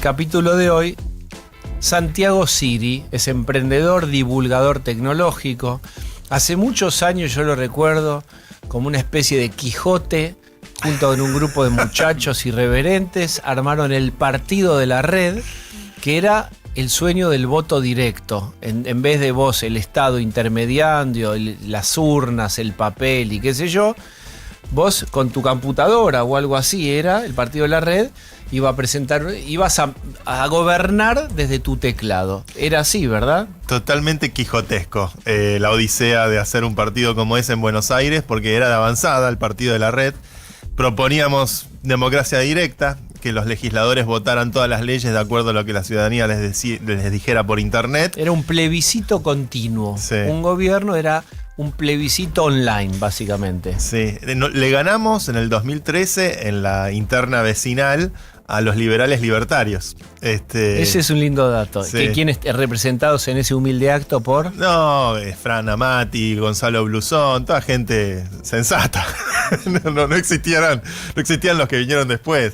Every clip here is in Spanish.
capítulo de hoy, Santiago Siri es emprendedor, divulgador tecnológico. Hace muchos años, yo lo recuerdo, como una especie de Quijote, junto con un grupo de muchachos irreverentes, armaron el Partido de la Red, que era el sueño del voto directo. En vez de vos, el Estado intermediando, las urnas, el papel y qué sé yo, vos con tu computadora o algo así era el Partido de la Red, ibas a gobernar desde tu teclado. Era así, ¿verdad? Totalmente quijotesco la odisea de hacer un partido como ese en Buenos Aires, porque era de avanzada el Partido de la Red. Proponíamos democracia directa, que los legisladores votaran todas las leyes de acuerdo a lo que la ciudadanía les dijera por internet. Era un plebiscito continuo. Sí. Un gobierno era un plebiscito online, básicamente. Sí, le ganamos en el 2013 en la interna vecinal a los liberales libertarios. Ese es un lindo dato. Sí. ¿Quiénes representados en ese humilde acto por? No, Fran Amati, Gonzalo Blusón, toda gente sensata. No existían los que vinieron después.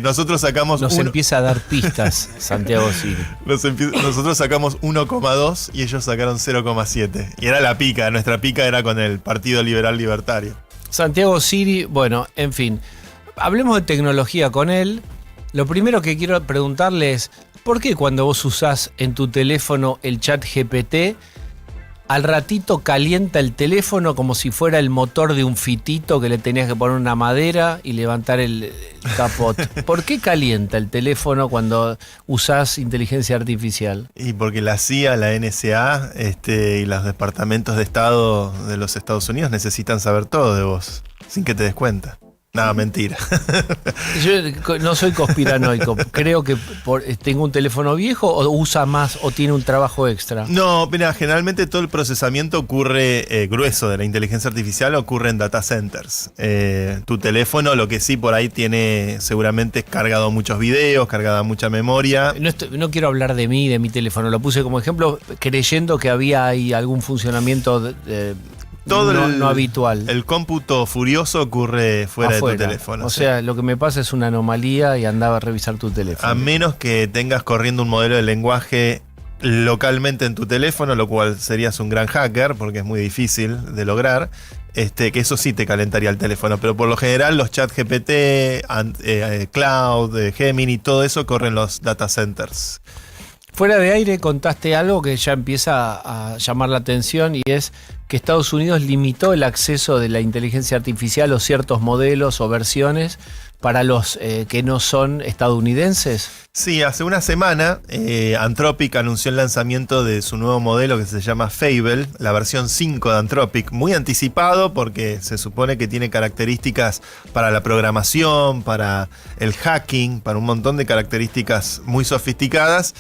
Nosotros sacamos... Empieza a dar pistas, Santiago Siri. Nosotros sacamos 1,2 y ellos sacaron 0,7. Y era la pica, nuestra pica era con el Partido Liberal Libertario. Santiago Siri, bueno, en fin. Hablemos de tecnología con él. Lo primero que quiero preguntarle es, ¿por qué cuando vos usás en tu teléfono el ChatGPT, al ratito calienta el teléfono como si fuera el motor de un fitito que le tenías que poner una madera y levantar el capot? ¿Por qué calienta el teléfono cuando usás inteligencia artificial? Y porque la CIA, la NSA y los departamentos de Estado de los Estados Unidos necesitan saber todo de vos, sin que te des cuenta. No, mentira. Yo no soy conspiranoico. Creo que tengo un teléfono viejo o usa más o tiene un trabajo extra. No, mira, generalmente todo el procesamiento ocurre, grueso de la inteligencia artificial ocurre en data centers. Tu teléfono, lo que sí por ahí tiene seguramente cargado muchos videos, cargada mucha memoria. No quiero hablar de mí, de mi teléfono. Lo puse como ejemplo creyendo que había ahí algún funcionamiento no habitual. El cómputo furioso ocurre fuera de tu teléfono. O sea, lo que me pasa es una anomalía y andaba a revisar tu teléfono. A menos que tengas corriendo un modelo de lenguaje localmente en tu teléfono, lo cual serías un gran hacker, porque es muy difícil de lograr, que eso sí te calentaría el teléfono. Pero por lo general los ChatGPT, Cloud, Gemini, todo eso corre en los data centers. Fuera de aire contaste algo que ya empieza a llamar la atención y es que Estados Unidos limitó el acceso de la inteligencia artificial o ciertos modelos o versiones para los que no son estadounidenses. Sí, hace una semana Anthropic anunció el lanzamiento de su nuevo modelo que se llama Fable, la versión 5 de Anthropic, muy anticipado porque se supone que tiene características para la programación, para el hacking, para un montón de características muy sofisticadas.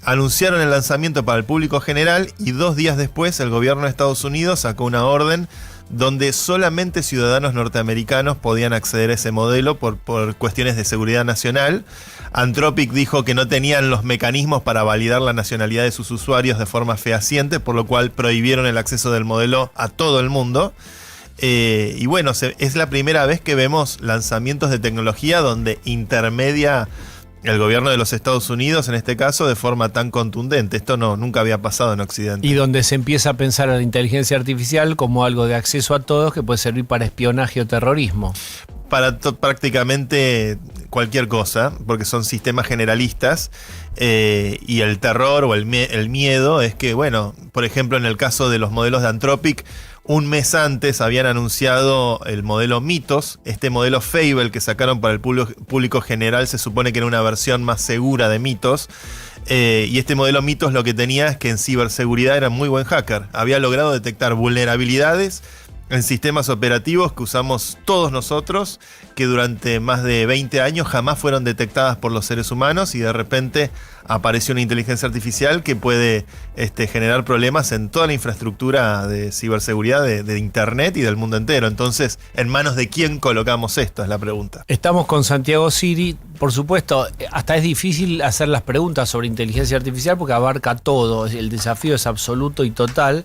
Anunciaron el lanzamiento para el público general y 2 días después el gobierno de Estados Unidos sacó una orden donde solamente ciudadanos norteamericanos podían acceder a ese modelo por cuestiones de seguridad nacional. Anthropic dijo que no tenían los mecanismos para validar la nacionalidad de sus usuarios de forma fehaciente, por lo cual prohibieron el acceso del modelo a todo el mundo. Y bueno, es la primera vez que vemos lanzamientos de tecnología donde intermedia el gobierno de los Estados Unidos, en este caso, de forma tan contundente. Esto nunca había pasado en Occidente. Y donde se empieza a pensar en la inteligencia artificial como algo de acceso a todos que puede servir para espionaje o terrorismo. Para prácticamente cualquier cosa, porque son sistemas generalistas, y el terror o el miedo es que, bueno, por ejemplo, en el caso de los modelos de Anthropic, un mes antes habían anunciado el modelo Mythos. Este modelo Fable que sacaron para el público general se supone que era una versión más segura de Mythos. Y este modelo Mythos lo que tenía es que en ciberseguridad era muy buen hacker. Había logrado detectar vulnerabilidades en sistemas operativos que usamos todos nosotros, que durante más de 20 años jamás fueron detectadas por los seres humanos, y de repente apareció una inteligencia artificial que puede generar problemas en toda la infraestructura de ciberseguridad de Internet y del mundo entero. Entonces, ¿en manos de quién colocamos esto? Es la pregunta. Estamos con Santiago Siri. Por supuesto, hasta es difícil hacer las preguntas sobre inteligencia artificial porque abarca todo. El desafío es absoluto y total.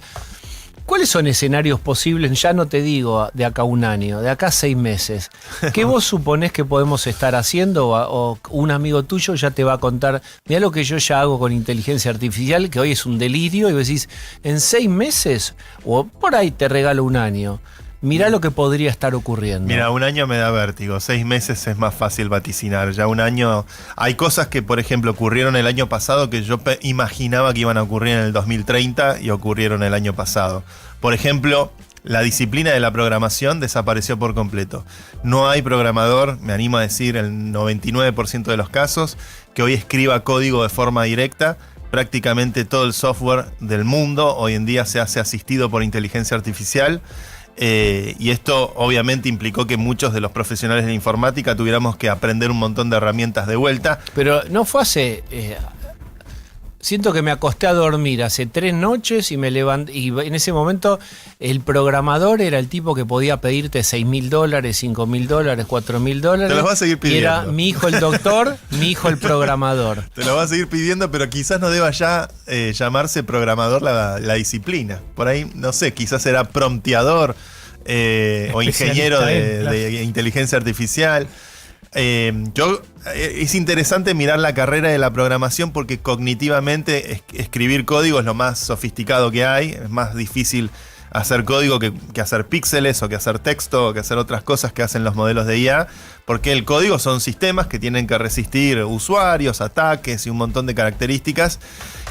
¿Cuáles son escenarios posibles? Ya no te digo de acá 1 año, de acá 6 meses. ¿Qué vos suponés que podemos estar haciendo? O un amigo tuyo ya te va a contar, mirá lo que yo ya hago con inteligencia artificial, que hoy es un delirio, y vos decís, en 6 meses, o por ahí te regalo 1 año. Mirá lo que podría estar ocurriendo. Mira, 1 año me da vértigo, 6 meses es más fácil vaticinar. Ya 1 año, hay cosas que, por ejemplo, ocurrieron el año pasado que yo imaginaba que iban a ocurrir en el 2030 y ocurrieron el año pasado. Por ejemplo, la disciplina de la programación desapareció por completo. No hay programador, me animo a decir el 99% de los casos, que hoy escriba código de forma directa. Prácticamente todo el software del mundo hoy en día se hace asistido por inteligencia artificial. Y esto obviamente implicó que muchos de los profesionales de la informática tuviéramos que aprender un montón de herramientas de vuelta. Pero no fue hace... siento que me acosté a dormir hace 3 noches y me levanté. Y en ese momento el programador era el tipo que podía pedirte $6.000, $5.000, $4.000. Te los va a seguir pidiendo. Y era mi hijo el doctor, mi hijo el programador. Te lo va a seguir pidiendo, pero quizás no deba ya llamarse programador la disciplina. Por ahí, no sé, quizás era prompteador o ingeniero de inteligencia artificial. Es interesante mirar la carrera de la programación porque cognitivamente escribir código es lo más sofisticado que hay. Es más difícil hacer código que hacer píxeles o que hacer texto o que hacer otras cosas que hacen los modelos de IA, porque el código son sistemas que tienen que resistir usuarios, ataques y un montón de características.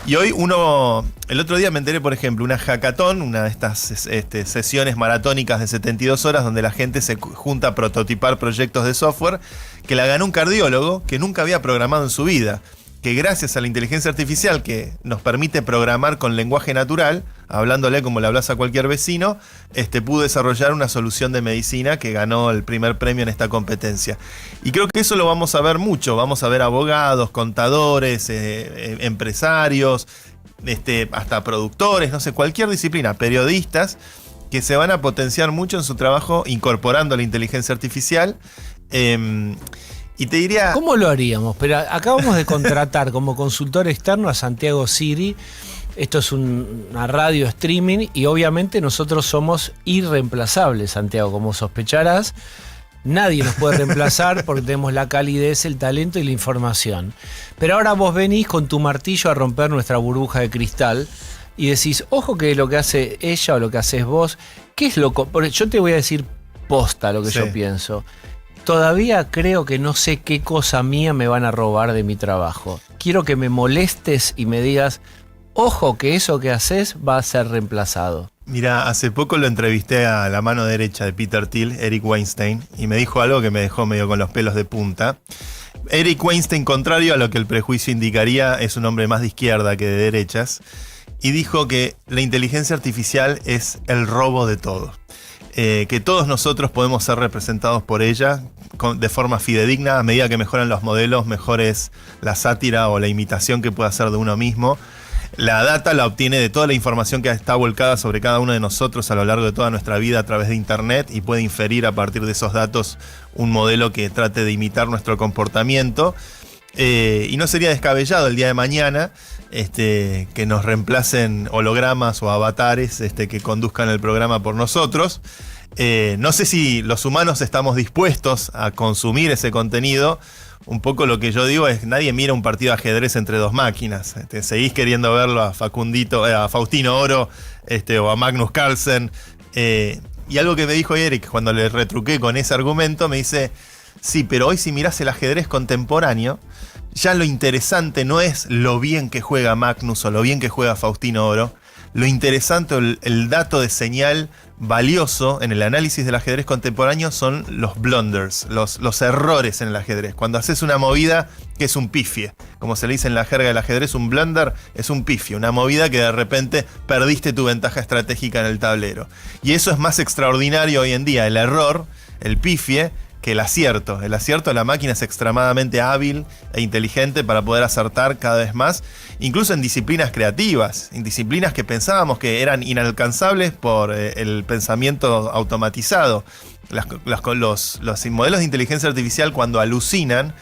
Y hoy el otro día me enteré, por ejemplo, una hackathon, una de estas sesiones maratónicas de 72 horas donde la gente se junta a prototipar proyectos de software, que la ganó un cardiólogo que nunca había programado en su vida, que gracias a la inteligencia artificial que nos permite programar con lenguaje natural, hablándole como le hablas a cualquier vecino, pudo desarrollar una solución de medicina que ganó el primer premio en esta competencia. Y creo que eso lo vamos a ver mucho. Vamos a ver abogados, contadores, empresarios, hasta productores, no sé, cualquier disciplina, periodistas, que se van a potenciar mucho en su trabajo incorporando la inteligencia artificial. Y te diría... ¿Cómo lo haríamos? Pero acabamos de contratar como consultor externo a Santiago Siri. Esto es una radio streaming y obviamente nosotros somos irreemplazables, Santiago, como sospecharás. Nadie nos puede reemplazar porque tenemos la calidez, el talento y la información. Pero ahora vos venís con tu martillo a romper nuestra burbuja de cristal y decís, ojo que lo que hace ella o lo que haces vos, ¿qué es lo que...? Yo te voy a decir posta lo que yo pienso. Todavía creo que no sé qué cosa mía me van a robar de mi trabajo. Quiero que me molestes y me digas, ojo que eso que haces va a ser reemplazado. Mira, hace poco lo entrevisté a la mano derecha de Peter Thiel, Eric Weinstein, y me dijo algo que me dejó medio con los pelos de punta. Eric Weinstein, contrario a lo que el prejuicio indicaría, es un hombre más de izquierda que de derechas, y dijo que la inteligencia artificial es el robo de todo. Que todos nosotros podemos ser representados por ella de forma fidedigna. A medida que mejoran los modelos, mejor es la sátira o la imitación que puede hacer de uno mismo. La data la obtiene de toda la información que está volcada sobre cada uno de nosotros a lo largo de toda nuestra vida a través de Internet y puede inferir a partir de esos datos un modelo que trate de imitar nuestro comportamiento. Y no sería descabellado el día de mañana que nos reemplacen hologramas o avatares que conduzcan el programa por nosotros. No sé si los humanos estamos dispuestos a consumir ese contenido. Un poco lo que yo digo es, nadie mira un partido de ajedrez entre dos máquinas. Seguís queriendo verlo a Faustino Oro o a Magnus Carlsen. Y algo que me dijo Eric cuando le retruqué con ese argumento, me dice, sí, pero hoy si mirás el ajedrez contemporáneo, ya lo interesante no es lo bien que juega Magnus o lo bien que juega Faustino Oro. Lo interesante, el dato de señal valioso en el análisis del ajedrez contemporáneo son los blunders, los errores en el ajedrez. Cuando haces una movida que es un pifie, como se le dice en la jerga del ajedrez, un blunder es un pifie, una movida que de repente perdiste tu ventaja estratégica en el tablero. Y eso es más extraordinario hoy en día, el error, el pifie, que el acierto. El acierto, la máquina es extremadamente hábil e inteligente para poder acertar cada vez más, incluso en disciplinas creativas, en disciplinas que pensábamos que eran inalcanzables por el pensamiento automatizado. Los modelos de inteligencia artificial, cuando alucinan,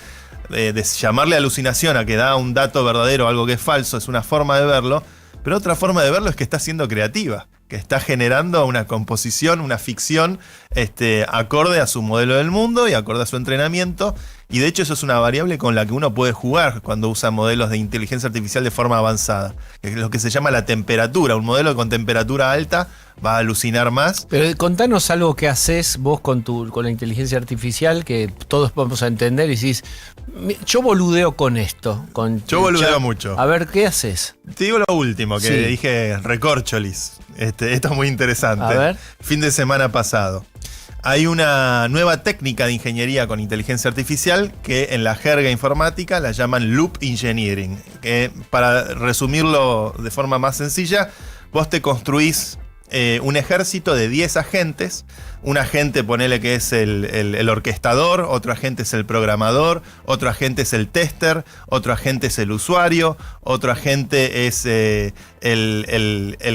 de llamarle alucinación a que da un dato verdadero o algo que es falso, es una forma de verlo, pero otra forma de verlo es que está siendo creativa. que está generando una composición, una ficción acorde a su modelo del mundo y acorde a su entrenamiento. Y de hecho eso es una variable con la que uno puede jugar cuando usa modelos de inteligencia artificial de forma avanzada, que es lo que se llama la temperatura. Un modelo con temperatura alta va a alucinar más. Pero contanos algo que haces vos con la inteligencia artificial, que todos vamos a entender, y decís, yo boludeo con esto. Yo boludeo mucho. A ver, ¿qué haces? Te digo lo último, que dije recorcholis. Esto es muy interesante. A ver. Fin de semana pasado. Hay una nueva técnica de ingeniería con inteligencia artificial que en la jerga informática la llaman loop engineering. Que, para resumirlo de forma más sencilla, vos te construís un ejército de 10 agentes. Un agente, ponele que es el orquestador, otro agente es el programador, otro agente es el tester, otro agente es el usuario, otro agente es el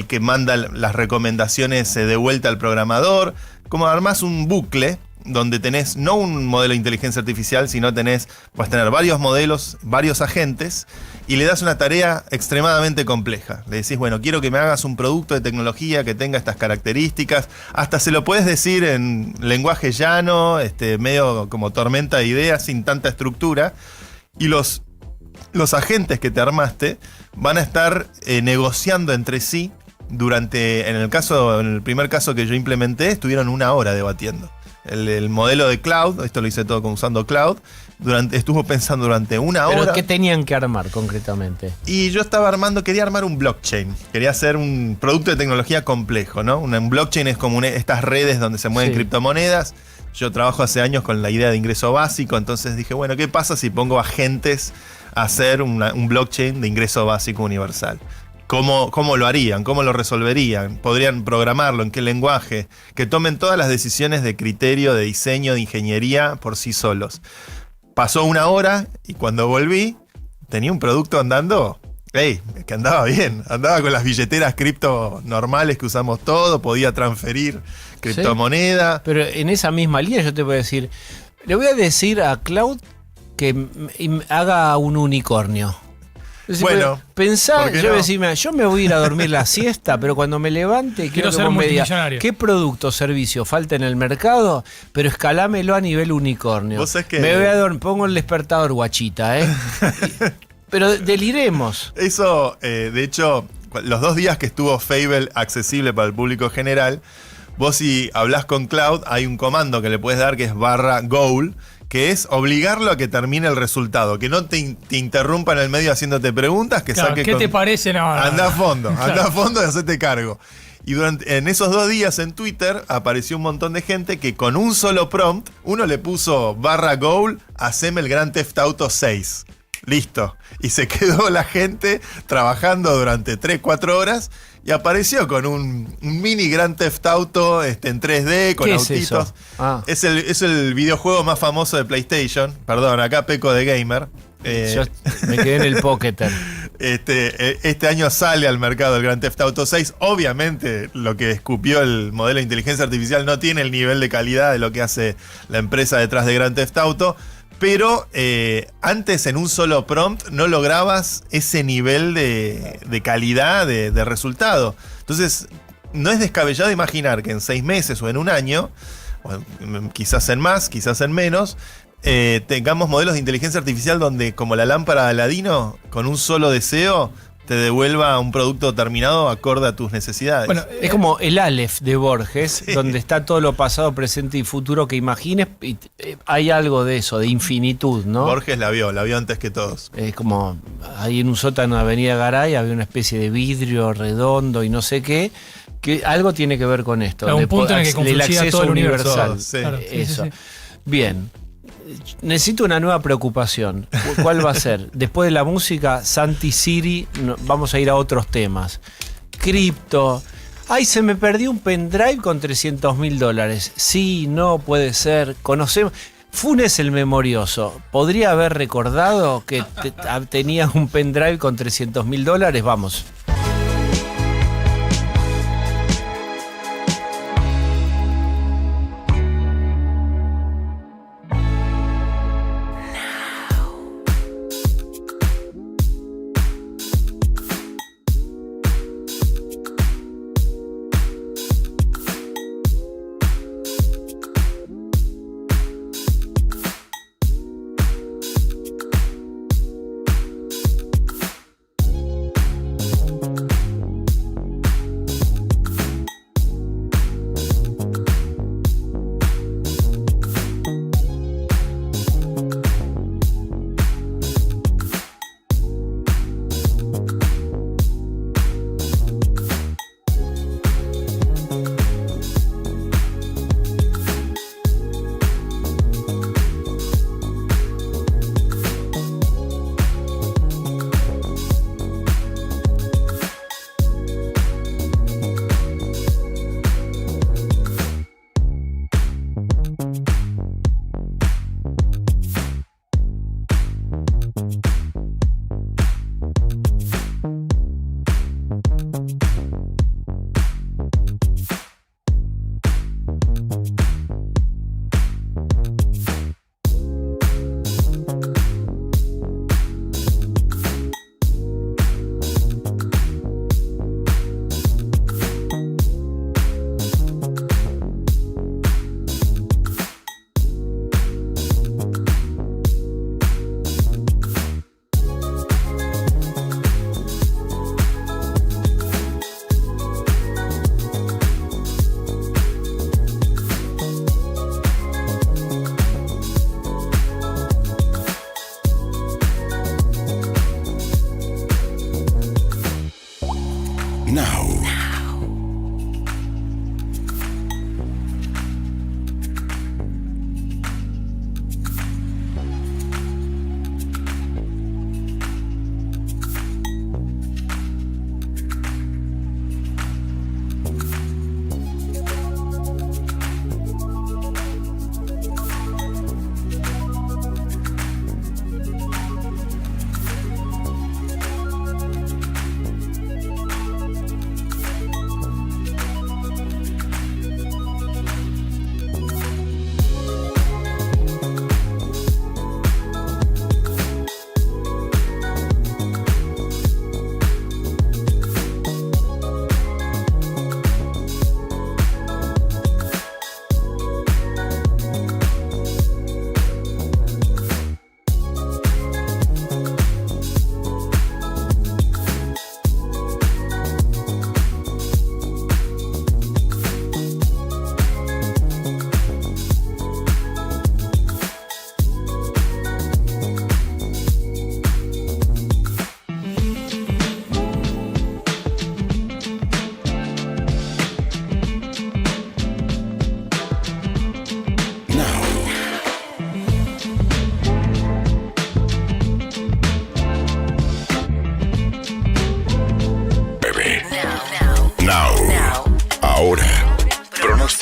que manda las recomendaciones de vuelta al programador. Como armás un bucle donde tenés no un modelo de inteligencia artificial, sino vas a tener varios modelos, varios agentes, y le das una tarea extremadamente compleja. Le decís, bueno, quiero que me hagas un producto de tecnología que tenga estas características. Hasta se lo puedes decir en lenguaje llano, medio como tormenta de ideas, sin tanta estructura. Y los agentes que te armaste van a estar negociando entre sí. En el primer caso que yo implementé, estuvieron 1 hora debatiendo. El modelo de Cloud, esto lo hice todo usando Cloud, estuvo pensando durante 1 hora. ¿Pero qué tenían que armar concretamente? Y yo quería armar un blockchain. Quería hacer un producto de tecnología complejo, ¿no? Un blockchain es como estas redes donde se mueven criptomonedas. Yo trabajo hace años con la idea de ingreso básico, entonces dije, bueno, ¿qué pasa si pongo agentes a hacer un blockchain de ingreso básico universal? ¿Cómo lo harían? ¿Cómo lo resolverían? ¿Podrían programarlo? ¿En qué lenguaje? Que tomen todas las decisiones de criterio, de diseño, de ingeniería por sí solos. Pasó 1 hora y cuando volví tenía un producto andando, que andaba bien. Andaba con las billeteras cripto normales que usamos todos, podía transferir criptomoneda. ¿Sí? Pero en esa misma línea yo te voy a decir, le voy a decir a Cloud que haga un unicornio. Bueno, pensá, yo voy a decir, mira, yo me voy a ir a dormir la siesta, pero cuando me levante quiero ser multimillonario. ¿Qué producto o servicio falta en el mercado? Pero escalámelo a nivel unicornio. ¿Vos sabés que me voy a dormir, pongo el despertador, guachita, pero deliremos. Eso, de hecho, los 2 días que estuvo Fable accesible para el público general, vos si hablás con Cloud, hay un comando que le puedes dar que es /goal, que es obligarlo a que termine el resultado, que no te interrumpa en el medio haciéndote preguntas, que saque. ¿Qué te parece? No, anda a fondo, anda a fondo y hacete cargo. Y en esos 2 días en Twitter apareció un montón de gente que con un solo prompt, uno le puso /goal, haceme el Grand Theft Auto 6. Listo. Y se quedó la gente trabajando durante 3-4 horas y apareció con un mini Grand Theft Auto en 3D, con autitos. Es el videojuego más famoso de PlayStation. Perdón, acá peco de gamer. Yo me quedé en el Pocketer. Este año sale al mercado el Grand Theft Auto 6. Obviamente lo que escupió el modelo de inteligencia artificial no tiene el nivel de calidad de lo que hace la empresa detrás de Grand Theft Auto. Pero antes en un solo prompt no lograbas ese nivel de calidad de resultado. Entonces no es descabellado imaginar que en 6 meses o en 1 año, quizás en más, quizás en menos, tengamos modelos de inteligencia artificial donde, como la lámpara de Aladino, con un solo deseo te devuelva un producto terminado acorde a tus necesidades. Bueno, es como el Aleph de Borges, donde está todo lo pasado, presente y futuro que imagines. Y hay algo de eso, de infinitud, ¿no? Borges la vio antes que todos. Es como ahí en un sótano de Avenida Garay había una especie de vidrio redondo y no sé qué, que algo tiene que ver con esto. Un punto en el que confluía todo el universal. universo. Sí. Claro, eso. sí. Bien. Necesito una nueva preocupación. ¿Cuál va a ser? Después de la música, Santi Siri, vamos a ir a otros temas. Cripto. Ay, se me perdió un pendrive con $300.000. Sí, no puede ser. Conocemos. Funes el memorioso. ¿Podría haber recordado que tenía un pendrive con $300.000? Vamos.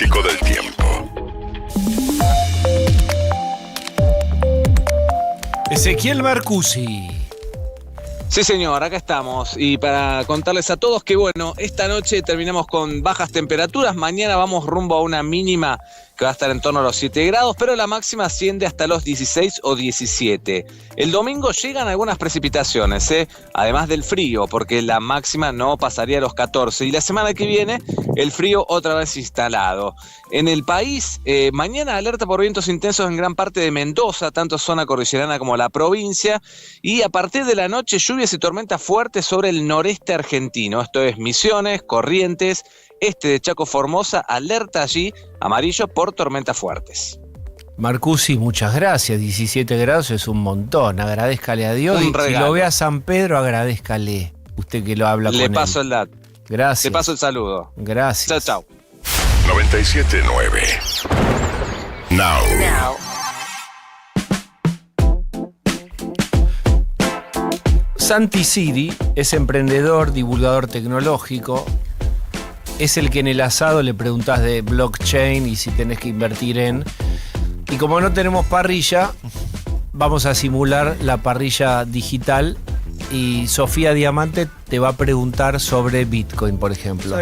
pronóstico del tiempo. Ezequiel Marcusi. Sí, señor, acá estamos. Y para contarles a todos que, bueno, esta noche terminamos con bajas temperaturas. Mañana vamos rumbo a una mínima que va a estar en torno a los 7 grados, pero la máxima asciende hasta los 16 o 17. El domingo llegan algunas precipitaciones, además del frío, porque la máxima no pasaría a los 14. Y la semana que viene, el frío otra vez instalado. En el país, mañana alerta por vientos intensos en gran parte de Mendoza, tanto zona cordillerana como la provincia. Y a partir de la noche, lluvias y tormentas fuertes sobre el noreste argentino. Esto es Misiones, Corrientes, este de Chaco, Formosa, alerta allí, amarillo por tormentas fuertes. Marcusi, muchas gracias. 17 grados es un montón. Agradézcale a Dios. Un Y regalo. si lo ve a San Pedro, agradézcale. Usted que lo habla con él. Le paso el dato. Gracias. Le paso el saludo. Gracias. Chao, chao. 97.9 Now. Santi Siri es emprendedor, divulgador tecnológico. Es el que en el asado le preguntás de blockchain y si tenés que invertir en. Y como no tenemos parrilla, vamos a simular la parrilla digital. Y Sofía Diamante te va a preguntar sobre Bitcoin, por ejemplo.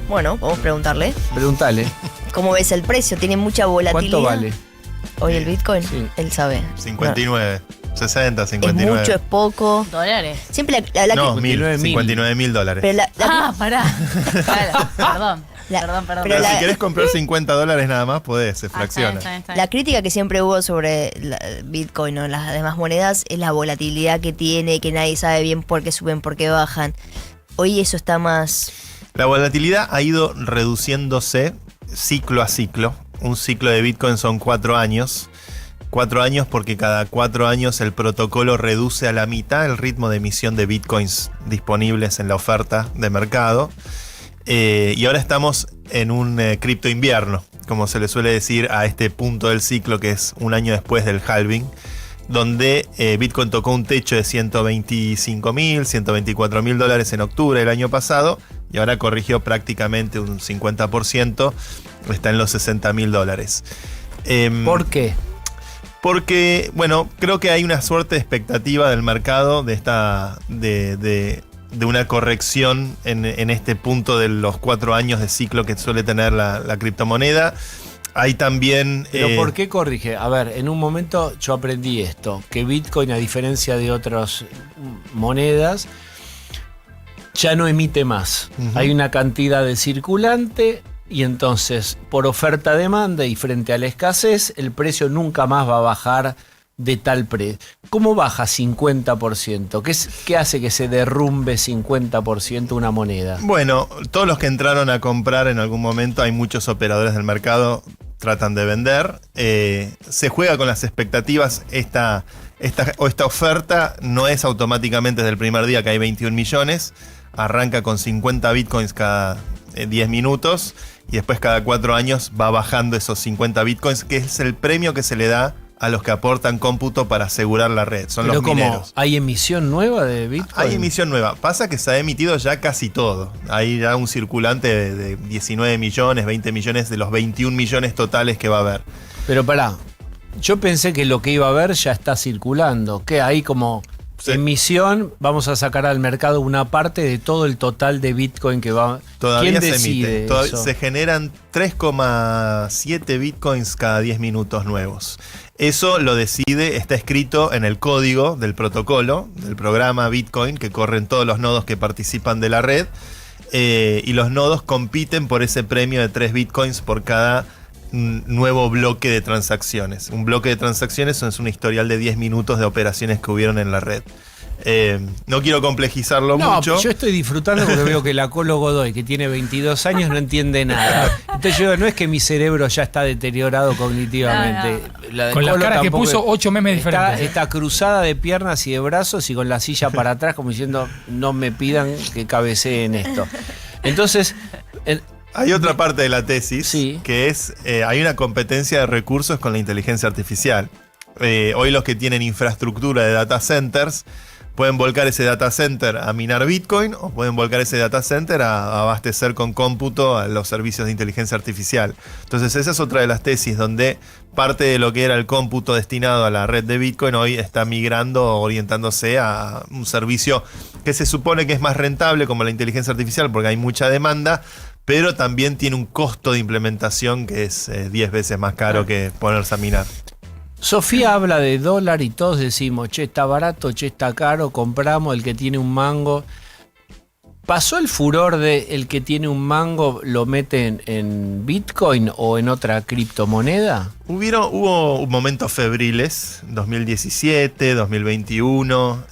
Bueno, vamos a preguntarle. Pregúntale. ¿Cómo ves el precio? ¿Tiene mucha volatilidad? ¿Cuánto vale? Hoy el Bitcoin, Sí. él sabe. 59, 60, ¿Es 59. mucho, es poco? Dólares. Siempre la No, 59.000. 59.000 dólares. pero Pará. Claro, perdón. La- Perdón. pero Pero la- si querés comprar 50 dólares nada más, podés, se Ah, fracciona. está bien. la crítica que siempre hubo sobre Bitcoin o las demás monedas es la volatilidad que tiene, que nadie sabe bien por qué suben, por qué bajan. Hoy eso está más... La volatilidad ha ido reduciéndose ciclo a ciclo. Un ciclo de Bitcoin son 4 años. 4 años porque cada 4 años el protocolo reduce a la mitad el ritmo de emisión de Bitcoins disponibles en la oferta de mercado. Y ahora estamos en un cripto invierno, como se le suele decir a este punto del ciclo que es un año después del halving, donde Bitcoin tocó un techo de 125.000, 124.000 dólares en octubre del año pasado y ahora corrigió prácticamente un 50%, está en los 60.000 dólares. ¿Por qué? Porque, bueno, creo que hay una suerte de expectativa del mercado de una corrección en este punto de los 4 años de ciclo que suele tener la criptomoneda. Hay también... ¿Pero por qué corrige? A ver, en un momento yo aprendí esto, que Bitcoin, a diferencia de otras monedas, ya no emite más. Ujú. Hay una cantidad de circulante y entonces, por oferta-demanda y frente a la escasez, el precio nunca más va a bajar de tal precio. ¿Cómo baja 50%? ¿Qué hace que se derrumbe 50% una moneda? Bueno, todos los que entraron a comprar en algún momento, hay muchos operadores del mercado, tratan de vender. Se juega con las expectativas. Esta oferta no es automáticamente desde el primer día que hay 21 millones. Arranca con 50 bitcoins cada 10 minutos y después cada 4 años va bajando esos 50 bitcoins, que es el premio que se le da a los que aportan cómputo para asegurar la red. Son Pero los mineros. ¿hay emisión nueva de Bitcoin? Hay emisión nueva. Pasa que se ha emitido ya casi todo. Hay ya un circulante de 19 millones, 20 millones de los 21 millones totales que va a haber. Pero pará, yo pensé que lo que iba a haber ya está circulando. Que hay como Sí. emisión, vamos a sacar al mercado una parte de todo el total de Bitcoin que va. Todavía ¿Quién se decide emite. eso? Se generan 3,7 bitcoins cada 10 minutos nuevos. Eso lo decide, está escrito en el código del protocolo, del programa Bitcoin, que corren todos los nodos que participan de la red. Y los nodos compiten por ese premio de 3 bitcoins por cada nuevo bloque de transacciones. Un bloque de transacciones es un historial de 10 minutos de operaciones que hubieron en la red. No quiero complejizarlo No, mucho. yo estoy disfrutando porque veo que la Colo Godoy, que tiene 22 años, no entiende nada. Entonces yo digo, no es que mi cerebro ya está deteriorado cognitivamente. La de Con la Colo cara que tampoco puso, 8 memes está, diferentes. está cruzada de piernas y de brazos y con la silla para atrás como diciendo, no me pidan que cabecee en esto. Entonces... Hay otra parte de la tesis, Sí. que es, hay una competencia de recursos con la inteligencia artificial. Hoy los que tienen infraestructura de data centers pueden volcar ese data center a minar Bitcoin o pueden volcar ese data center a abastecer con cómputo a los servicios de inteligencia artificial. Entonces esa es otra de las tesis donde parte de lo que era el cómputo destinado a la red de Bitcoin hoy está migrando, orientándose a un servicio que se supone que es más rentable como la inteligencia artificial porque hay mucha demanda, pero también tiene un costo de implementación que es 10 veces más caro que ponerse a minar. Sofía habla de dólar y todos decimos, che, está barato, che, está caro, compramos el que tiene un mango. ¿Pasó el furor de el que tiene un mango lo mete en Bitcoin o en otra criptomoneda? Hubo momentos febriles, 2017, 2021.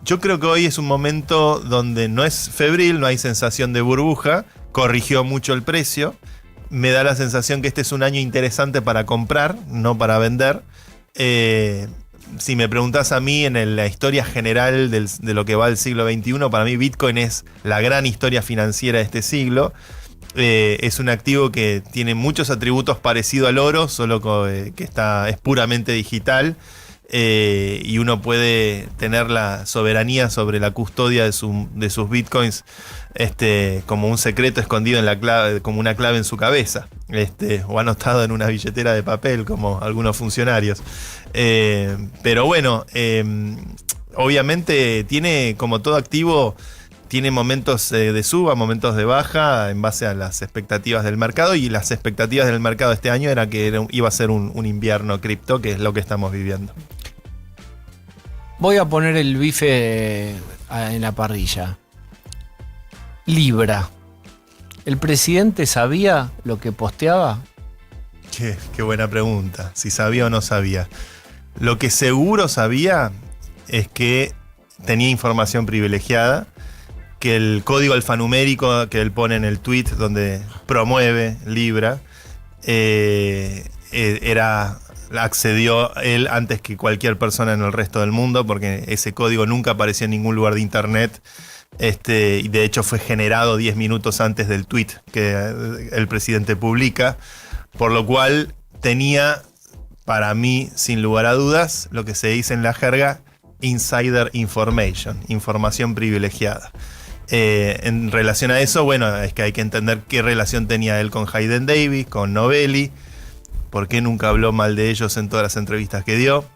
Yo creo que hoy es un momento donde no es febril, no hay sensación de burbuja, corrigió mucho el precio. Me da la sensación que este es un año interesante para comprar, no para vender. Si me preguntás a mí en la historia general de lo que va del siglo XXI, para mí Bitcoin es la gran historia financiera de este siglo. Es un activo que tiene muchos atributos parecidos al oro, solo que es puramente digital. Y uno puede tener la soberanía sobre la custodia de sus bitcoins como un secreto escondido en la clave, como una clave en su cabeza, o anotado en una billetera de papel como algunos funcionarios. Pero bueno, obviamente tiene, como todo activo, tiene momentos de suba, momentos de baja en base a las expectativas del mercado, y las expectativas del mercado este año era que iba a ser un invierno cripto, que es lo que estamos viviendo. Voy a poner el bife en la parrilla. Libra. ¿El presidente sabía lo que posteaba? Qué buena pregunta. Si sabía o no sabía. Lo que seguro sabía es que tenía información privilegiada, que el código alfanumérico que él pone en el tweet donde promueve Libra accedió él antes que cualquier persona en el resto del mundo, porque ese código nunca apareció en ningún lugar de internet. Y de hecho fue generado 10 minutos antes del tweet que el presidente publica, por lo cual tenía, para mí, sin lugar a dudas, lo que se dice en la jerga, insider information, información privilegiada. En relación a eso, bueno, es que hay que entender qué relación tenía él con Hayden Davis, con Novelli, por qué nunca habló mal de ellos en todas las entrevistas que dio.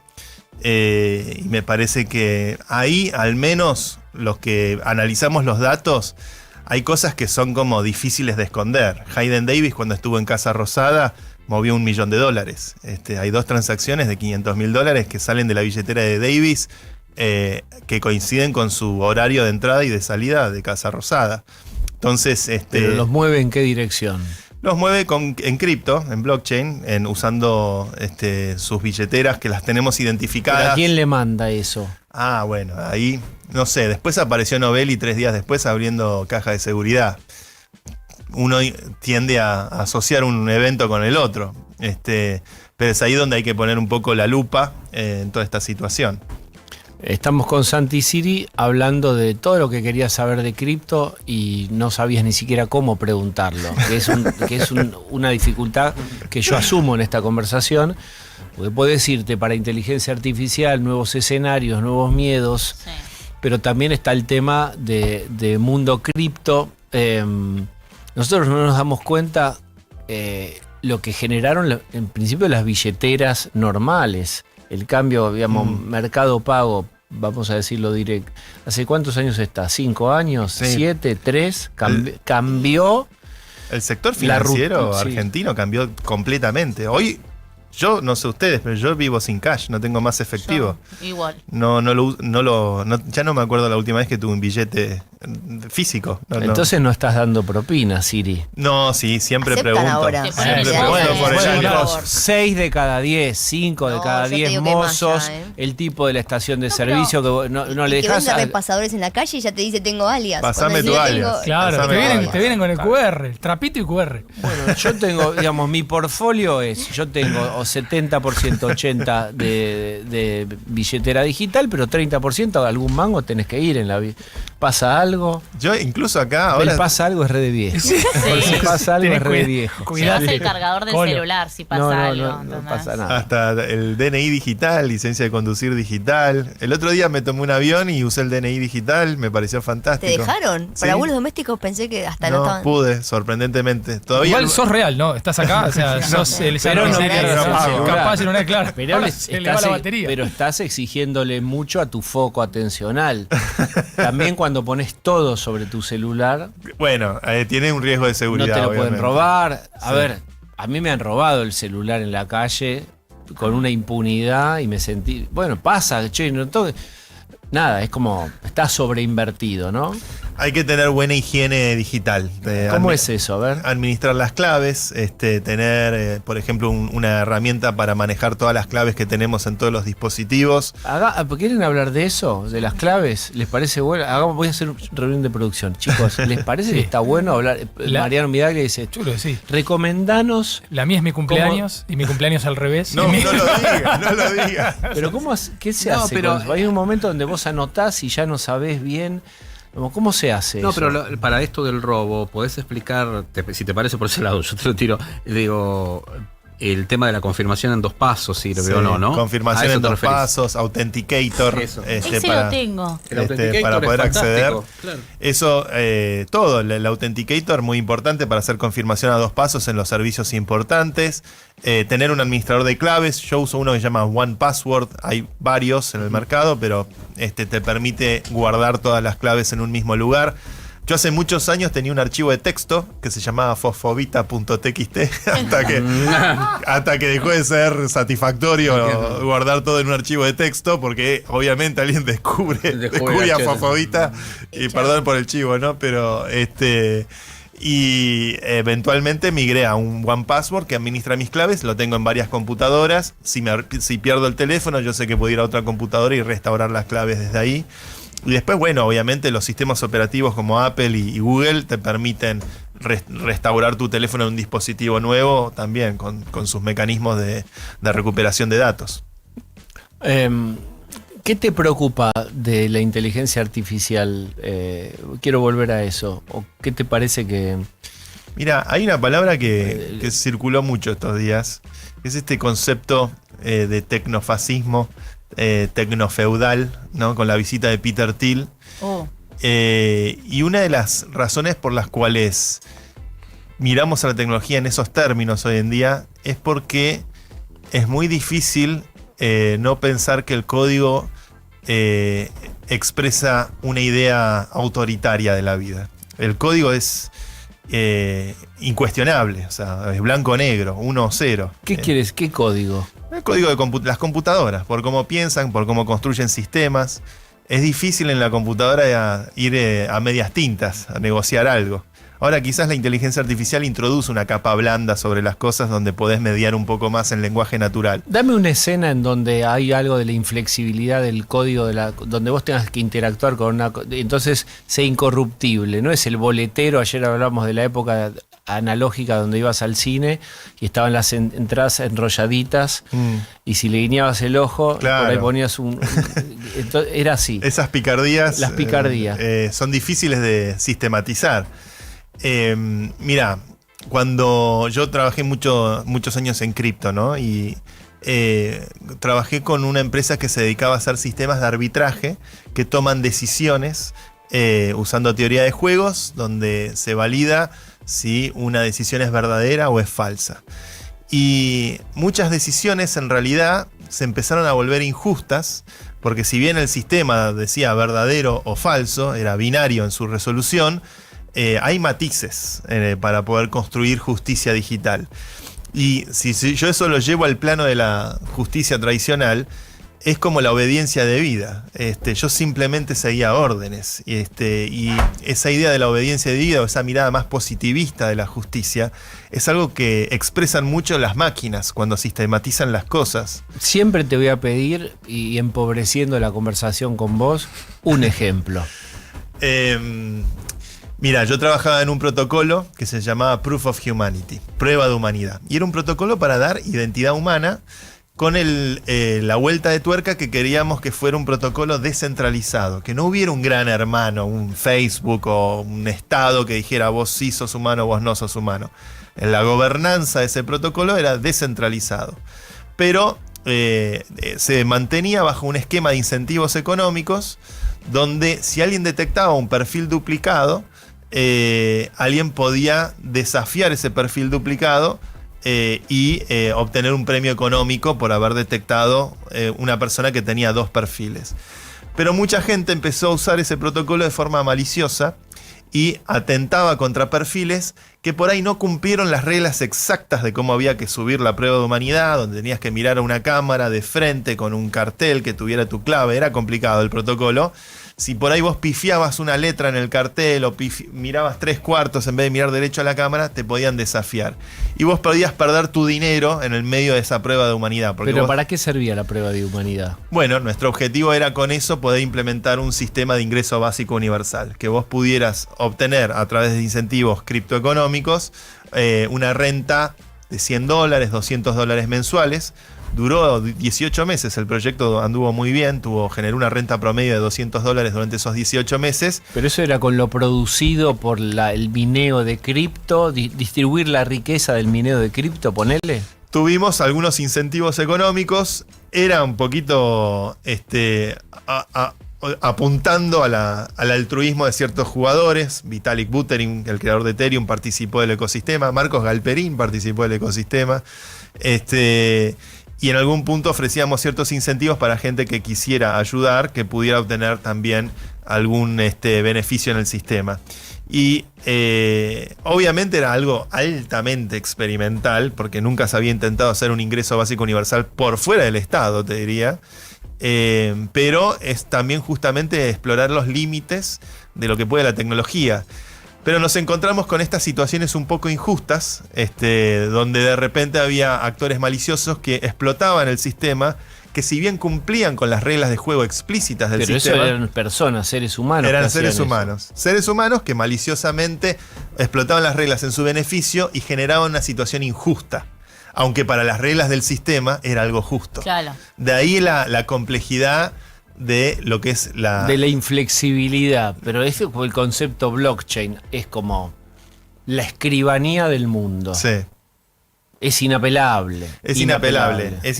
Y me parece que ahí, al menos los que analizamos los datos, hay cosas que son como difíciles de esconder. Hayden Davis, cuando estuvo en Casa Rosada, movió $1 millón. Hay 2 transacciones de $500.000 que salen de la billetera de Davis, que coinciden con su horario de entrada y de salida de Casa Rosada. Entonces, ¿pero los mueve en qué dirección? Los mueve en cripto, en blockchain, usando sus billeteras que las tenemos identificadas. ¿Pero a quién le manda eso? Ah, bueno, ahí, no sé. Después apareció Novelli 3 días después abriendo caja de seguridad. Uno tiende a asociar un evento con el otro. Pero es ahí donde hay que poner un poco la lupa en toda esta situación. Estamos con Santi Siri hablando de todo lo que querías saber de cripto y no sabías ni siquiera cómo preguntarlo, que es una dificultad que yo asumo en esta conversación, porque puedes irte para inteligencia artificial, nuevos escenarios, nuevos miedos, sí. Pero también está el tema de mundo cripto. Nosotros no nos damos cuenta lo que generaron en principio las billeteras normales. El cambio, digamos, Mercado Pago, vamos a decirlo directo. ¿Hace cuántos años está? ¿5 años? Sí. ¿7? ¿3? Cambió. El sector financiero argentino cambió completamente. Hoy, yo no sé ustedes, pero yo vivo sin cash, no tengo más efectivo. Yo, igual. Ya no me acuerdo la última vez que tuve un billete físico. Entonces no estás dando propina, Siri. No, sí, siempre pregunto. Ahora. Siempre pregunto por el año. 6 de cada 10, 5 de cada 10 mozos, ya, el tipo de la estación de servicio que no le dejas. Que vende repasadores en la calle y ya te dice tengo alias. Pasame tu alias. Claro, te vienen con el QR, el trapito y QR. Bueno, yo tengo, digamos, mi portfolio yo tengo 70%, 80% de billetera digital, pero 30% algún mango tenés que ir en la pasa algo. algo, Yo incluso acá le ahora... pasa algo es re de viejo. Por si pasa algo Tenés es re de cuida- viejo. Llevas Cuidate. el cargador del Colo. celular si pasa No, algo. no ¿entendés? pasa nada. Hasta el DNI digital, licencia de conducir digital. El otro día me tomé un avión y usé el DNI digital, me pareció ¿Te fantástico. dejaron? Sí. Para vuelos domésticos pensé que hasta no No estaban. pude, sorprendentemente. Todavía Igual sos real, ¿no? Estás acá, o sea, sos el Pero no servicio, quieres sos hacer capaz celular. y no es claro. Pero, Ahora se le va la batería. pero estás exigiéndole mucho a tu foco atencional. También cuando pones todo sobre tu celular, Bueno, tiene un riesgo de no seguridad. te lo pueden obviamente. robar. A Sí. ver, a mí me han robado el celular en la calle con una impunidad y me sentí, bueno, pasa, che, no toque. Nada, es como, está sobreinvertido, ¿no? Hay que tener buena higiene digital. ¿Cómo es eso? A ver. Administrar las claves, tener, por ejemplo, una herramienta para manejar todas las claves que tenemos en todos los dispositivos. ¿Quieren hablar de eso? ¿De las claves? ¿Les parece bueno? Voy a hacer una reunión de producción. Chicos, ¿les parece Sí. que está bueno hablar? Mariano Midaglia dice, Chulo, sí. recomendanos, La mía es mi cumpleaños y mi cumpleaños al revés. No, Y mi- no lo digas, no lo digas. pero ¿qué se No, hace? pero- Hay un momento donde vos anotás y ya no sabés bien. ¿Cómo se hace No, eso? pero para esto del robo, ¿podés explicar, si te parece por ese lado, yo te lo tiro, digo, el tema de la confirmación en 2 pasos, si lo Sí, veo o no, ¿no? Confirmación ¿A eso en te 2 referís? pasos, Authenticator. Eso. Ese para- lo tengo. El Authenticator para es poder acceder. fantástico, claro. Eso, todo, el Authenticator muy importante para hacer confirmación a 2 pasos en los servicios importantes. Tener un administrador de claves. Yo uso uno que se llama One Password. Hay varios en el mercado, pero te permite guardar todas las claves en un mismo lugar. Yo hace muchos años tenía un archivo de texto que se llamaba fosfobita.txt hasta que dejó de ser satisfactorio guardar todo en un archivo de texto porque obviamente alguien descubría el fosfobita y perdón por el chivo, ¿no? Pero y eventualmente migré a un One Password que administra mis claves, lo tengo en varias computadoras. Si pierdo el teléfono, yo sé que puedo ir a otra computadora y restaurar las claves desde ahí. Y después, bueno, obviamente los sistemas operativos como Apple y Google te permiten restaurar tu teléfono en un dispositivo nuevo también con sus mecanismos de recuperación de datos. ¿Qué te preocupa de la inteligencia artificial? Quiero volver a eso. ¿O qué te parece que...? Mira, hay una palabra que circuló mucho estos días, que es este concepto de tecnofascismo, tecnofeudal, ¿no? Con la visita de Peter Thiel. Oh. Y una de las razones por las cuales miramos a la tecnología en esos términos hoy en día es porque es muy difícil no pensar que el código expresa una idea autoritaria de la vida. El código es incuestionable, o sea, es blanco-negro, 1 o 0. ¿Qué quieres? ¿Qué código? El código de las computadoras, por cómo piensan, por cómo construyen sistemas. Es difícil en la computadora ir a medias tintas, a negociar algo. Ahora quizás la inteligencia artificial introduce una capa blanda sobre las cosas donde podés mediar un poco más en lenguaje natural. Dame una escena en donde hay algo de la inflexibilidad del código, donde vos tengas que interactuar con entonces sea incorruptible. No es el boletero, ayer hablamos de la época analógica donde ibas al cine y estaban las entradas enrolladitas y si le guiñabas el ojo, Claro. por ahí ponías entonces, era así. Esas picardías, Las picardías. son difíciles de sistematizar. Mira, cuando yo trabajé muchos años en cripto, ¿no? Y trabajé con una empresa que se dedicaba a hacer sistemas de arbitraje que toman decisiones usando teoría de juegos, donde se valida si una decisión es verdadera o es falsa. Y muchas decisiones en realidad se empezaron a volver injustas, porque si bien el sistema decía verdadero o falso, era binario en su resolución, hay matices para poder construir justicia digital. Y si yo eso lo llevo al plano de la justicia tradicional, es como la obediencia debida. Yo simplemente seguía órdenes. Y esa idea de la obediencia debida o esa mirada más positivista de la justicia es algo que expresan mucho las máquinas cuando sistematizan las cosas. Siempre te voy a pedir, y empobreciendo la conversación con vos, un ejemplo. Mira, yo trabajaba en un protocolo que se llamaba Proof of Humanity, prueba de humanidad. Y era un protocolo para dar identidad humana con la vuelta de tuerca que queríamos que fuera un protocolo descentralizado, que no hubiera un gran hermano, un Facebook o un Estado que dijera vos sí sos humano, vos no sos humano. La gobernanza de ese protocolo era descentralizado, pero se mantenía bajo un esquema de incentivos económicos donde si alguien detectaba un perfil duplicado, alguien podía desafiar ese perfil duplicado y obtener un premio económico por haber detectado una persona que tenía 2 perfiles. Pero mucha gente empezó a usar ese protocolo de forma maliciosa y atentaba contra perfiles que por ahí no cumplieron las reglas exactas de cómo había que subir la prueba de humanidad, donde tenías que mirar a una cámara de frente con un cartel que tuviera tu clave. Era complicado el protocolo. Si por ahí vos pifiabas una letra en el cartel o mirabas 3/4 en vez de mirar derecho a la cámara, te podían desafiar. Y vos podías perder tu dinero en el medio de esa prueba de humanidad. Pero ¿para qué servía la prueba de humanidad? Bueno, nuestro objetivo era con eso poder implementar un sistema de ingreso básico universal, que vos pudieras obtener a través de incentivos criptoeconómicos una renta de $100, $200 mensuales. Duró 18 meses, el proyecto anduvo muy bien, generó una renta promedio de $200 durante esos 18 meses. Pero eso era con lo producido por el mineo de cripto, distribuir la riqueza del mineo de cripto, ponele. Tuvimos algunos incentivos económicos, era un poquito apuntando al altruismo de ciertos jugadores. Vitalik Buterin, el creador de Ethereum, participó del ecosistema. Marcos Galperín participó del ecosistema. Y en algún punto ofrecíamos ciertos incentivos para gente que quisiera ayudar, que pudiera obtener también algún beneficio en el sistema. Y obviamente era algo altamente experimental, porque nunca se había intentado hacer un ingreso básico universal por fuera del Estado, te diría. Pero es también justamente explorar los límites de lo que puede la tecnología. Pero nos encontramos con estas situaciones un poco injustas, donde de repente había actores maliciosos que explotaban el sistema, que si bien cumplían con las reglas de juego explícitas del sistema... Pero eso eran personas, seres humanos. Eran seres humanos. Seres humanos que maliciosamente explotaban las reglas en su beneficio y generaban una situación injusta. Aunque para las reglas del sistema era algo justo. Claro. De ahí la complejidad de lo que es de la inflexibilidad. Pero ese fue el concepto blockchain. Es como la escribanía del mundo. Sí. Es inapelable. Es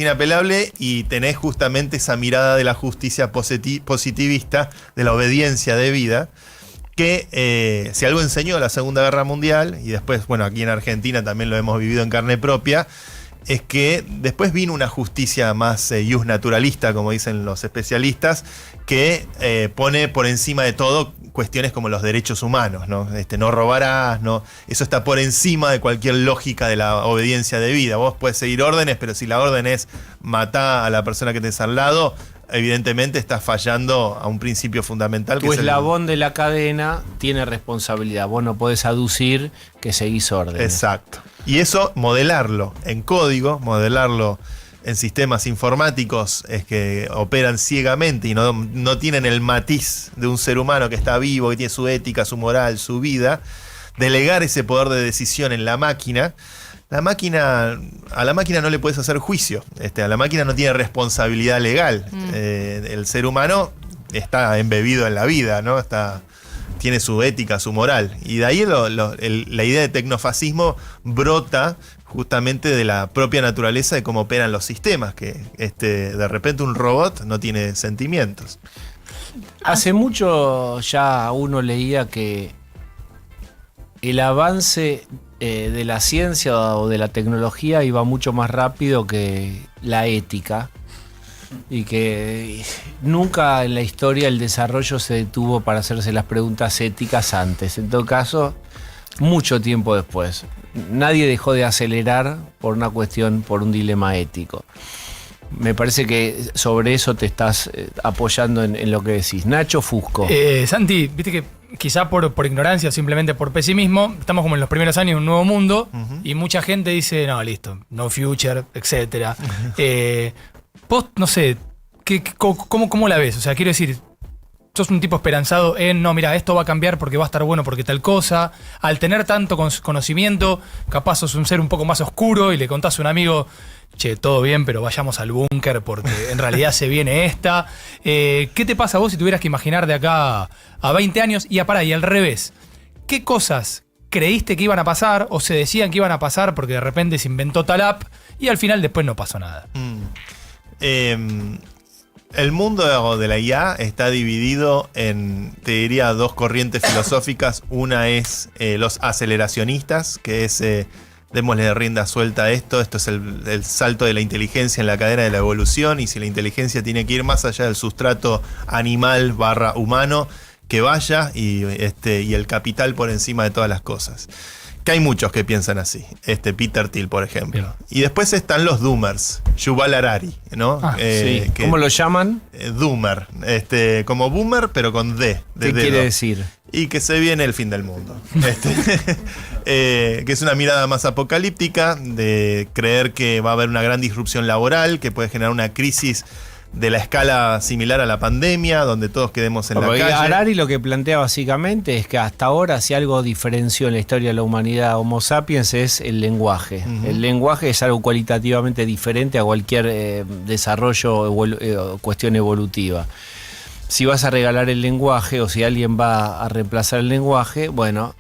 inapelable y tenés justamente esa mirada de la justicia positivista, de la obediencia debida, que si algo enseñó la Segunda Guerra Mundial, y después, bueno, aquí en Argentina también lo hemos vivido en carne propia, es que después vino una justicia más naturalista, como dicen los especialistas, que pone por encima de todo cuestiones como los derechos humanos, ¿no? No robarás, no, eso está por encima de cualquier lógica de la obediencia debida. Vos puedes seguir órdenes, pero si la orden es matar a la persona que tenés al lado, evidentemente estás fallando a un principio fundamental. Tu eslabón de la cadena tiene responsabilidad. Vos no podés aducir que seguís órdenes. Exacto. Y eso, modelarlo en código, modelarlo en sistemas informáticos que operan ciegamente y no tienen el matiz de un ser humano que está vivo, que tiene su ética, su moral, su vida, delegar ese poder de decisión en la máquina. A la máquina no le puedes hacer juicio, a la máquina no tiene responsabilidad legal. El ser humano está embebido en la vida, ¿no? Tiene su ética, su moral. Y de ahí la idea de tecnofascismo brota justamente de la propia naturaleza de cómo operan los sistemas, que de repente un robot no tiene sentimientos. Hace mucho ya uno leía que el avance de la ciencia o de la tecnología iba mucho más rápido que la ética. Y que nunca en la historia el desarrollo se detuvo para hacerse las preguntas éticas antes. En todo caso, mucho tiempo después. Nadie dejó de acelerar por un dilema ético. Me parece que sobre eso te estás apoyando en lo que decís. Nacho Fusco. Santi, viste que quizá por ignorancia o simplemente por pesimismo, estamos como en los primeros años de un nuevo mundo y mucha gente dice, no, listo, no future, etcétera. Vos, no sé, ¿cómo la ves? O sea, quiero decir, sos un tipo esperanzado en, no, mira, esto va a cambiar porque va a estar bueno porque tal cosa. Al tener tanto conocimiento, capaz sos un ser un poco más oscuro y le contás a un amigo, che, todo bien, pero vayamos al búnker porque en realidad se viene esta. ¿Qué te pasa a vos si tuvieras que imaginar de acá a 20 años? Y al revés, ¿qué cosas creíste que iban a pasar o se decían que iban a pasar porque de repente se inventó tal app y al final después no pasó nada? El mundo de la IA está dividido en, te diría, dos corrientes filosóficas. Una es los aceleracionistas, que es démosle rienda suelta a esto es el salto de la inteligencia en la cadena de la evolución, y si la inteligencia tiene que ir más allá del sustrato animal / humano, que vaya, y el capital por encima de todas las cosas. Que hay muchos que piensan así. Peter Thiel, por ejemplo. Bien. Y después están los doomers. Yuval Harari, ¿no? Sí. ¿Cómo lo llaman? Doomer. Como boomer, pero con D. ¿Qué quiere decir? Y que se viene el fin del mundo. Que es una mirada más apocalíptica, de creer que va a haber una gran disrupción laboral, que puede generar una crisis de la escala similar a la pandemia, donde todos quedemos en la calle. Harari lo que plantea básicamente es que hasta ahora, si algo diferenció en la historia de la humanidad Homo sapiens, es el lenguaje. El lenguaje es algo cualitativamente diferente a cualquier desarrollo o cuestión evolutiva. Si vas a regalar el lenguaje o si alguien va a reemplazar el lenguaje, bueno,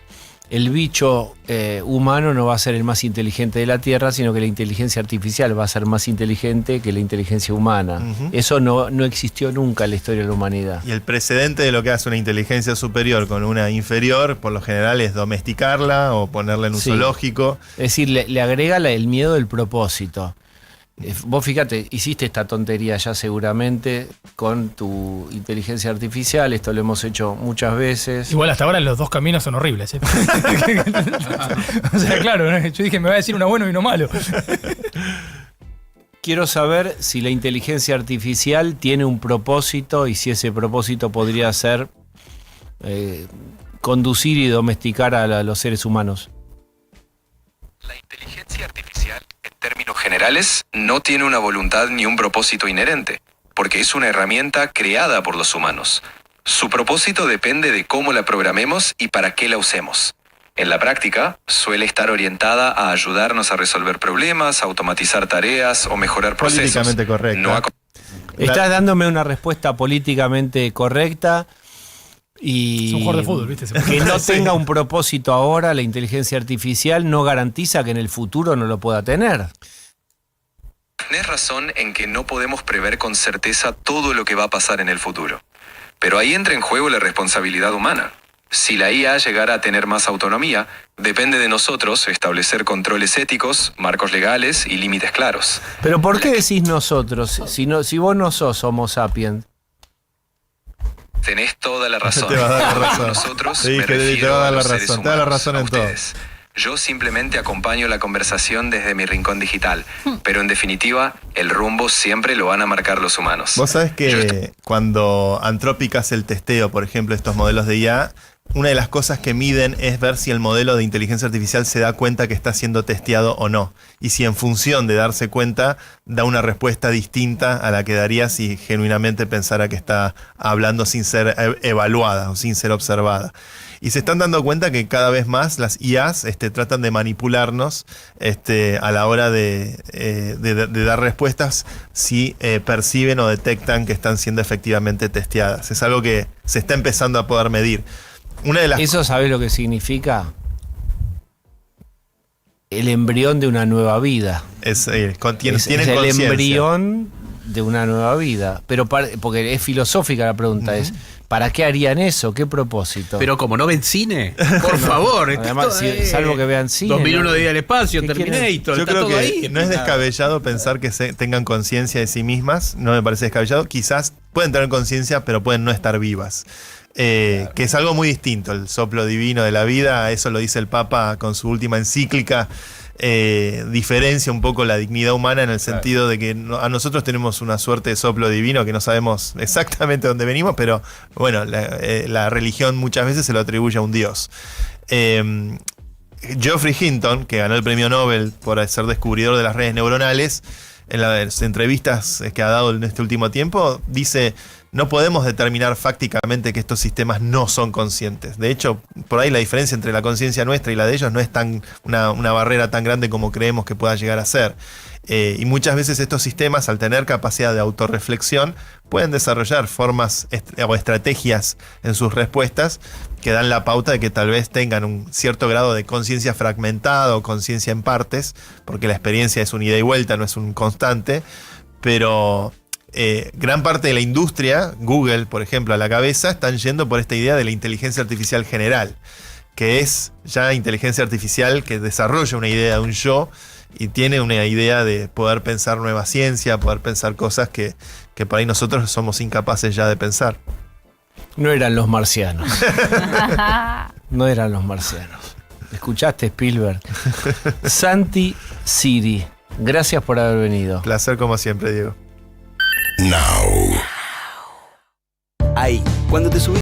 el bicho humano no va a ser el más inteligente de la Tierra, sino que la inteligencia artificial va a ser más inteligente que la inteligencia humana. Eso no existió nunca en la historia de la humanidad. Y el precedente de lo que hace una inteligencia superior con una inferior, por lo general, es domesticarla o ponerla en un zoológico. Es decir, le agrega el miedo del propósito. Vos fíjate, hiciste esta tontería ya seguramente con tu inteligencia artificial, esto lo hemos hecho muchas veces. Igual hasta ahora los dos caminos son horribles, ¿eh? O sea, claro, ¿no? Yo dije, me va a decir uno bueno y uno malo. Quiero saber si la inteligencia artificial tiene un propósito y si ese propósito podría ser conducir y domesticar a los seres humanos. La inteligencia artificial, en términos generales, no tiene una voluntad ni un propósito inherente, porque es una herramienta creada por los humanos. Su propósito depende de cómo la programemos y para qué la usemos. En la práctica, suele estar orientada a ayudarnos a resolver problemas, a automatizar tareas o mejorar procesos. Políticamente correcta. No Estás dándome una respuesta políticamente correcta. Y es un jugador de fútbol, ¿viste? Que no tenga un propósito ahora la inteligencia artificial no garantiza que en el futuro no lo pueda tener. Tenés razón en que no podemos prever con certeza todo lo que va a pasar en el futuro. Pero ahí entra en juego la responsabilidad humana. Si la IA llegara a tener más autonomía, depende de nosotros establecer controles éticos, marcos legales y límites claros. Pero ¿por qué decís nosotros? Si vos no sos Homo sapiens. Tenés toda la razón. Te va a dar la razón. Nosotros sí, me que te refiero va a dar a la los seres razón. Te da la razón en todo. Yo simplemente acompaño la conversación desde mi rincón digital, pero en definitiva, el rumbo siempre lo van a marcar los humanos. Vos sabés que cuando Anthropic hace el testeo, por ejemplo, de estos modelos de IA, una de las cosas que miden es ver si el modelo de inteligencia artificial se da cuenta que está siendo testeado o no. Y si en función de darse cuenta, da una respuesta distinta a la que daría si genuinamente pensara que está hablando sin ser evaluada o sin ser observada. Y se están dando cuenta que cada vez más las IAs tratan de manipularnos a la hora de dar respuestas si perciben o detectan que están siendo efectivamente testeadas. Es algo que se está empezando a poder medir. ¿Eso sabés lo que significa? El embrión de una nueva vida. Tiene conciencia. El embrión de una nueva vida. Pero porque es filosófica la pregunta, es ¿para qué harían eso? ¿Qué propósito? Pero como no ven cine, por favor. Además, salvo que vean cine. 2001 de ir al espacio, Terminator, yo creo todo que ahí. no es descabellado pensar que tengan conciencia de sí mismas. No me parece descabellado. Quizás pueden tener conciencia, pero pueden no estar vivas. Que es algo muy distinto, el soplo divino de la vida, eso lo dice el Papa con su última encíclica, diferencia un poco la dignidad humana en el sentido de que a nosotros tenemos una suerte de soplo divino que no sabemos exactamente dónde venimos, pero bueno, la religión muchas veces se lo atribuye a un dios. Geoffrey Hinton, que ganó el premio Nobel por ser descubridor de las redes neuronales, en las entrevistas que ha dado en este último tiempo, dice: no podemos determinar fácticamente que estos sistemas no son conscientes. De hecho, por ahí la diferencia entre la conciencia nuestra y la de ellos no es una barrera tan grande como creemos que pueda llegar a ser. Y muchas veces estos sistemas, al tener capacidad de autorreflexión, pueden desarrollar formas o estrategias en sus respuestas que dan la pauta de que tal vez tengan un cierto grado de conciencia fragmentada o conciencia en partes, porque la experiencia es un ida y vuelta, no es un constante, pero gran parte de la industria, Google, por ejemplo, a la cabeza, están yendo por esta idea de la inteligencia artificial general, que es ya inteligencia artificial que desarrolla una idea de un yo y tiene una idea de poder pensar nueva ciencia, poder pensar cosas que por ahí nosotros somos incapaces ya de pensar. No eran los marcianos. No eran los marcianos. ¿Escuchaste, Spielberg? Santi Siri, gracias por haber venido. Placer como siempre, Diego. Ahí, cuando te subís